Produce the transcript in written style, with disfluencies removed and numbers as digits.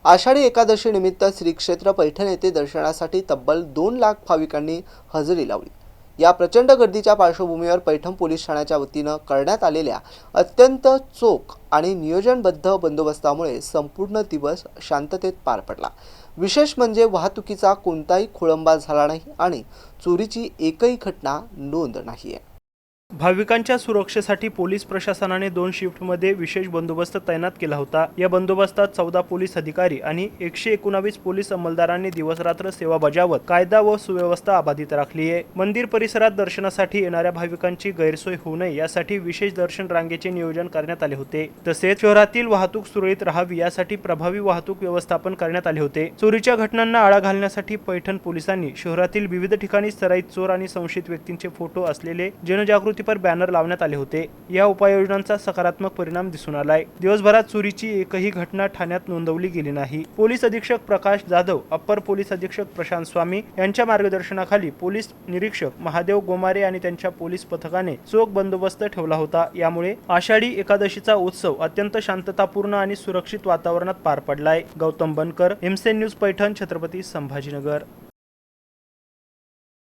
आषाढी एकादशी निमित्त श्री क्षेत्र पैठण येथे दर्शनासाठी तब्बल 2 लाख भाविकांनी हजेरी लावली। या प्रचंड गर्दीच्या पार्श्वभूमीवर पैठण पोलीस ठाण्याच्या वतीनं करण्यात आलेल्या अत्यंत चोख आणि नियोजनबद्ध बंदोबस्तामुळे संपूर्ण दिवस शांततेत पार पडला। विशेष म्हणजे वाहतुकीचा कोणताही खोळंबा झाला नाही आणि चोरीची एकही घटना नोंद नाहीये। भाविकांच्या सुरक्षेसाठी पोलीस प्रशासनाने 2 शिफ्टमध्ये विशेष बंदोबस्त तैनात केला होता। या बंदोबस्तात 14 पोलीस अधिकारी आणि 119 पोलीस अंमलदारांनी दिवसरात्र सेवा बजावत कायदा व सुव्यवस्था अबाधित राखली आहे। मंदिर परिसरात दर्शनासाठी येणाऱ्या भाविकांची गैरसोय होऊ नये यासाठी विशेष दर्शन रांगेचे नियोजन करण्यात आले होते। तसेच शहरातील वाहतूक सुरळीत राहावी यासाठी प्रभावी वाहतूक व्यवस्थापन करण्यात आले होते। चोरीच्या घटनांना आळा घालण्यासाठी पैठण पोलिसांनी शहरातील विविध ठिकाणी सराईत चोर आणि संशयित व्यक्तींचे फोटो असलेले जनजागृती पर बॅनर लावण्यात आले होते। या उपाययोजनांचा सकारात्मक परिणाम दिसून आलाय। दिवसभरात चोरीची एकही घटना ठाण्यात नोंदवली गेली नाही। पोलीस अधीक्षक प्रकाश जाधव, अप्पर पोलीस अधीक्षक प्रशांत स्वामी यांच्या मार्गदर्शनाखाली पोलीस निरीक्षक महादेव गोमारे आणि त्यांच्या पोलीस पथकाने चोख बंदोबस्त ठेवला होता। यामुळे आषाढी एकादशीचा उत्सव अत्यंत शांततापूर्ण आणि सुरक्षित वातावरणात पार पडलाय। गौतम बनकर, एमसेन न्यूज, पैठण, छत्रपती संभाजीनगर।